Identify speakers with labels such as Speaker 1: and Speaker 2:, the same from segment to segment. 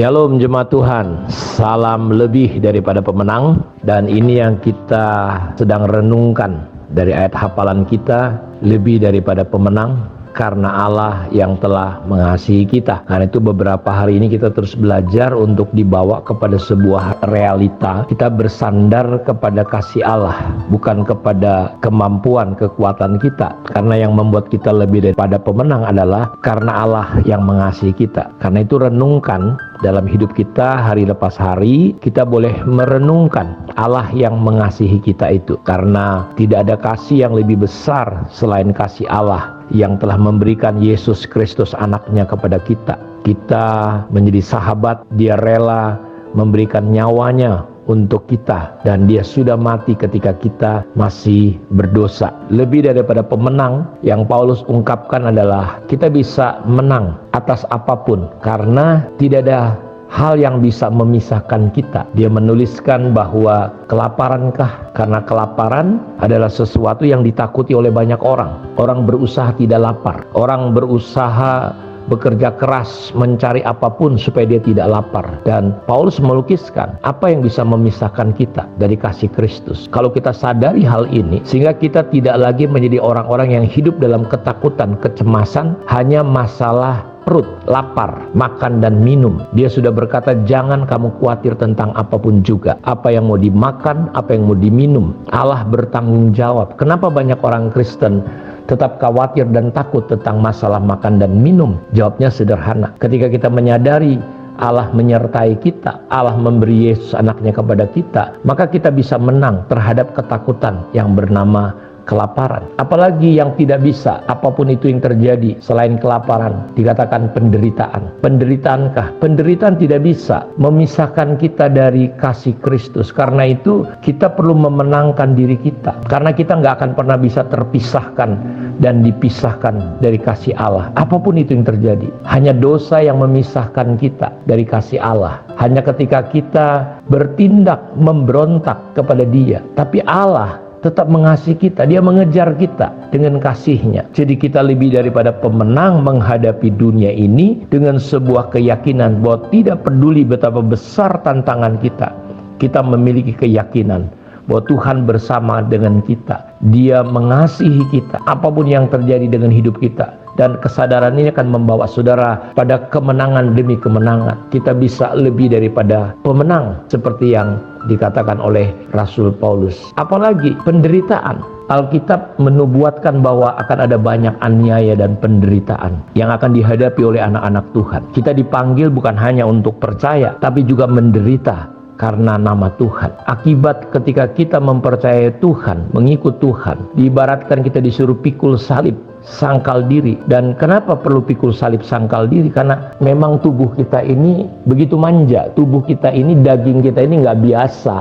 Speaker 1: Shalom jemaat Tuhan, salam lebih daripada pemenang. Dan ini yang kita sedang renungkan dari ayat hafalan kita, lebih daripada pemenang karena Allah yang telah mengasihi kita. Karena itu beberapa hari ini kita terus belajar untuk dibawa kepada sebuah realita. Kita bersandar kepada kasih Allah, bukan kepada kemampuan, kekuatan kita. Karena yang membuat kita lebih daripada pemenang adalah karena Allah yang mengasihi kita. Karena itu renungkan dalam hidup kita hari lepas hari, kita boleh merenungkan Allah yang mengasihi kita itu. Karena tidak ada kasih yang lebih besar selain kasih Allah yang telah memberikan Yesus Kristus anaknya kepada kita. Kita menjadi sahabat, dia rela memberikan nyawanya untuk kita, dan dia sudah mati ketika kita masih berdosa. Lebih daripada pemenang yang Paulus ungkapkan adalah kita bisa menang atas apapun karena tidak ada hal yang bisa memisahkan kita. Dia menuliskan bahwa kelaparankah? Karena kelaparan adalah sesuatu yang ditakuti oleh banyak orang. Orang berusaha tidak lapar. Orang berusaha bekerja keras mencari apapun supaya dia tidak lapar. Dan Paulus melukiskan apa yang bisa memisahkan kita dari kasih Kristus. Kalau kita sadari hal ini, sehingga kita tidak lagi menjadi orang-orang yang hidup dalam ketakutan, kecemasan, hanya masalah perut, lapar, makan dan minum. Dia sudah berkata, jangan kamu khawatir tentang apapun juga. Apa yang mau dimakan, apa yang mau diminum, Allah bertanggung jawab. Kenapa banyak orang Kristen tetap khawatir dan takut tentang masalah makan dan minum? Jawabnya sederhana. Ketika kita menyadari Allah menyertai kita, Allah memberi Yesus anaknya kepada kita, maka kita bisa menang terhadap ketakutan yang bernama kelaparan. Apalagi yang tidak bisa, apapun itu yang terjadi selain kelaparan, dikatakan penderitaan. Penderitaankah? Penderitaan tidak bisa memisahkan kita dari kasih Kristus. Karena itu kita perlu memenangkan diri kita, karena kita nggak akan pernah bisa terpisahkan dan dipisahkan dari kasih Allah. Apapun itu yang terjadi, hanya dosa yang memisahkan kita dari kasih Allah. Hanya ketika kita bertindak memberontak kepada Dia, tapi Allah tetap mengasihi kita. Dia mengejar kita dengan kasih-Nya. Jadi kita lebih daripada pemenang menghadapi dunia ini dengan sebuah keyakinan bahwa tidak peduli betapa besar tantangan kita, kita memiliki keyakinan bahwa Tuhan bersama dengan kita. Dia mengasihi kita apapun yang terjadi dengan hidup kita. Dan kesadaran ini akan membawa saudara pada kemenangan demi kemenangan. Kita bisa lebih daripada pemenang seperti yang dikatakan oleh Rasul Paulus. Apalagi penderitaan. Alkitab menubuatkan bahwa akan ada banyak aniaya dan penderitaan yang akan dihadapi oleh anak-anak Tuhan. Kita dipanggil bukan hanya untuk percaya, tapi juga menderita karena nama Tuhan. Akibat ketika kita mempercayai Tuhan, mengikut Tuhan, diibaratkan kita disuruh pikul salib, sangkal diri. Dan kenapa perlu pikul salib, sangkal diri? Karena memang tubuh kita ini begitu manja. Tubuh kita ini, daging kita ini nggak biasa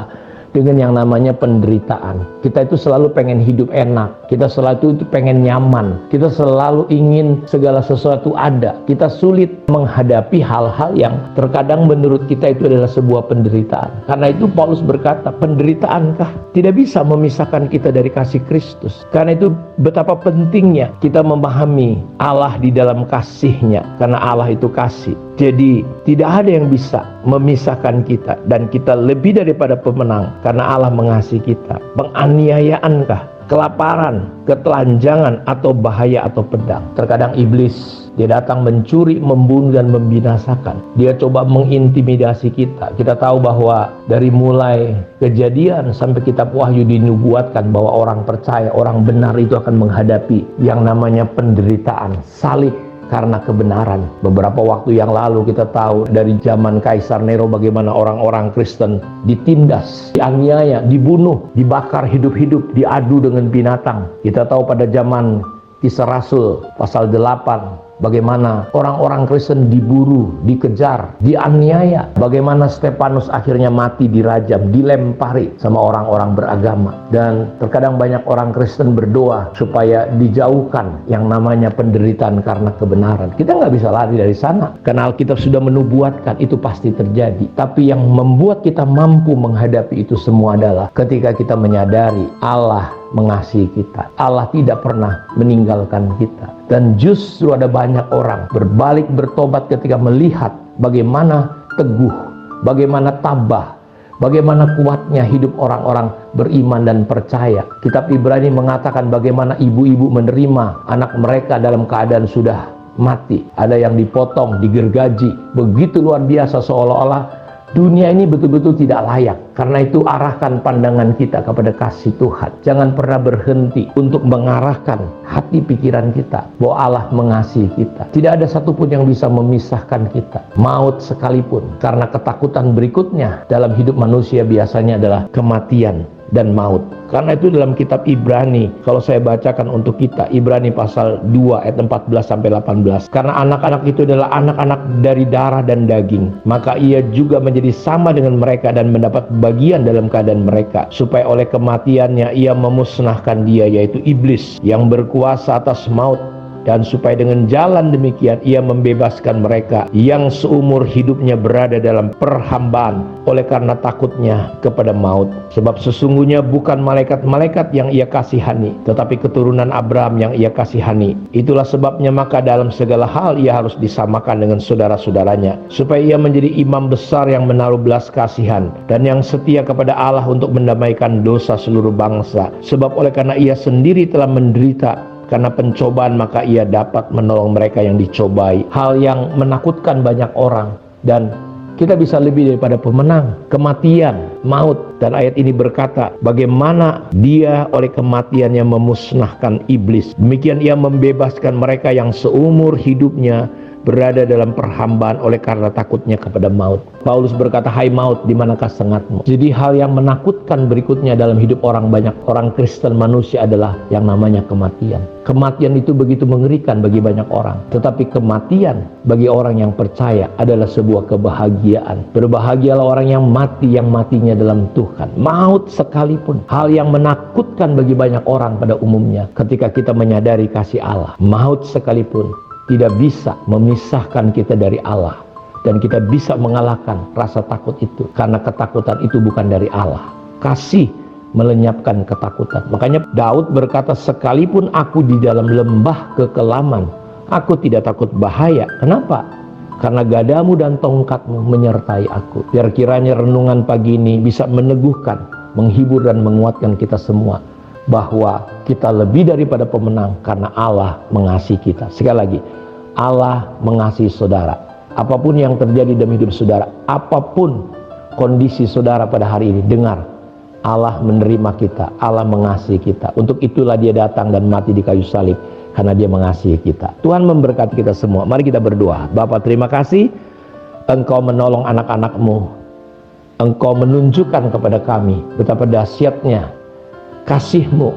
Speaker 1: dengan yang namanya penderitaan. Kita itu selalu pengen hidup enak, kita selalu itu pengen nyaman, kita selalu ingin segala sesuatu ada. Kita sulit menghadapi hal-hal yang terkadang menurut kita itu adalah sebuah penderitaan. Karena itu Paulus berkata, penderitaankah? Tidak bisa memisahkan kita dari kasih Kristus. Karena itu betapa pentingnya kita memahami Allah di dalam kasih-Nya, karena Allah itu kasih. Jadi tidak ada yang bisa memisahkan kita, dan kita lebih daripada pemenang karena Allah mengasihi kita. Penganiayaankah, kelaparan, ketelanjangan, atau bahaya atau pedang? Terkadang iblis, dia datang mencuri, membunuh, dan membinasakan. Dia coba mengintimidasi kita. Kita tahu bahwa dari mulai Kejadian sampai kitab Wahyu dinubuatkan bahwa orang percaya, orang benar itu akan menghadapi yang namanya penderitaan, salib karena kebenaran. Beberapa waktu yang lalu kita tahu dari zaman Kaisar Nero bagaimana orang-orang Kristen ditindas, dianiaya, dibunuh, dibakar hidup-hidup, diadu dengan binatang. Kita tahu pada zaman Kisah Rasul pasal 8 bagaimana orang-orang Kristen diburu, dikejar, dianiaya. Bagaimana Stefanus akhirnya mati dirajam, dilempari sama orang-orang beragama. Dan terkadang banyak orang Kristen berdoa supaya dijauhkan yang namanya penderitaan karena kebenaran. Kita nggak bisa lari dari sana, karena Alkitab sudah menubuatkan itu pasti terjadi. Tapi yang membuat kita mampu menghadapi itu semua adalah ketika kita menyadari Allah mengasihi kita. Allah tidak pernah meninggalkan kita. Dan justru ada banyak orang berbalik bertobat ketika melihat bagaimana teguh, bagaimana tabah, bagaimana kuatnya hidup orang-orang beriman dan percaya. Kitab Ibrani mengatakan bagaimana ibu-ibu menerima anak mereka dalam keadaan sudah mati. Ada yang dipotong, digergaji. Begitu luar biasa, seolah-olah dunia ini betul-betul tidak layak. Karena itu arahkan pandangan kita kepada kasih Tuhan. Jangan pernah berhenti untuk mengarahkan hati pikiran kita bahwa Allah mengasihi kita. Tidak ada satupun yang bisa memisahkan kita, maut sekalipun. Karena ketakutan berikutnya dalam hidup manusia biasanya adalah kematian dan maut. Karena itu dalam kitab Ibrani, kalau saya bacakan untuk kita, Ibrani pasal 2 ayat 14-18. Karena anak-anak itu adalah anak-anak dari darah dan daging, maka ia juga menjadi sama dengan mereka dan mendapat bagian dalam keadaan mereka, supaya oleh kematiannya ia memusnahkan dia, yaitu iblis yang berkuasa atas maut, dan supaya dengan jalan demikian ia membebaskan mereka yang seumur hidupnya berada dalam perhambaan oleh karena takutnya kepada maut. Sebab sesungguhnya bukan malaikat-malaikat yang ia kasihani, tetapi keturunan Abraham yang ia kasihani. Itulah sebabnya maka dalam segala hal ia harus disamakan dengan saudara-saudaranya, supaya ia menjadi imam besar yang menaruh belas kasihan dan yang setia kepada Allah untuk mendamaikan dosa seluruh bangsa. Sebab oleh karena ia sendiri telah menderita karena pencobaan, maka ia dapat menolong mereka yang dicobai. Hal yang menakutkan banyak orang, dan kita bisa lebih daripada pemenang. Kematian, maut. Dan ayat ini berkata bagaimana dia oleh kematiannya memusnahkan iblis. Demikian ia membebaskan mereka yang seumur hidupnya berada dalam perhambaan oleh karena takutnya kepada maut. Paulus berkata, hai maut, di manakah sengatmu? Jadi hal yang menakutkan berikutnya dalam hidup banyak orang Kristen manusia adalah yang namanya kematian. Kematian itu begitu mengerikan bagi banyak orang. Tetapi kematian bagi orang yang percaya adalah sebuah kebahagiaan. Berbahagialah orang yang mati, yang matinya dalam Tuhan. Maut sekalipun, hal yang menakutkan bagi banyak orang pada umumnya ketika kita menyadari kasih Allah. Maut sekalipun tidak bisa memisahkan kita dari Allah, dan kita bisa mengalahkan rasa takut itu, karena ketakutan itu bukan dari Allah. Kasih melenyapkan ketakutan. Makanya Daud berkata, sekalipun aku di dalam lembah kekelaman, aku tidak takut bahaya. Kenapa? Karena gadamu dan tongkatmu menyertai aku. Biar kiranya renungan pagi ini bisa meneguhkan, menghibur dan menguatkan kita semua, bahwa kita lebih daripada pemenang karena Allah mengasihi kita. Sekali lagi, Allah mengasihi saudara. Apapun yang terjadi dalam hidup saudara, apapun kondisi saudara pada hari ini, dengar, Allah menerima kita, Allah mengasihi kita. Untuk itulah dia datang dan mati di kayu salib, karena dia mengasihi kita. Tuhan memberkati kita semua. Mari kita berdoa. Bapa, terima kasih Engkau menolong anak-anak-Mu. Engkau menunjukkan kepada kami betapa dahsyatnya kasih-Mu,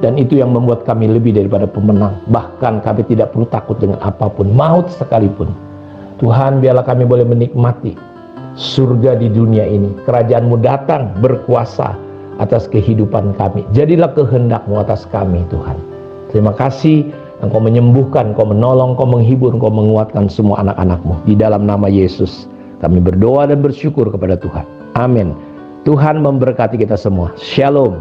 Speaker 1: dan itu yang membuat kami lebih daripada pemenang. Bahkan kami tidak perlu takut dengan apapun, maut sekalipun. Tuhan, biarlah kami boleh menikmati surga di dunia ini. Kerajaan-Mu datang berkuasa atas kehidupan kami. Jadilah kehendak-Mu atas kami, Tuhan. Terima kasih, Engkau menyembuhkan, Engkau menolong, Engkau menghibur, Engkau menguatkan semua anak-anak-Mu. Di dalam nama Yesus kami berdoa dan bersyukur kepada Tuhan. Amin. Tuhan memberkati kita semua. Shalom.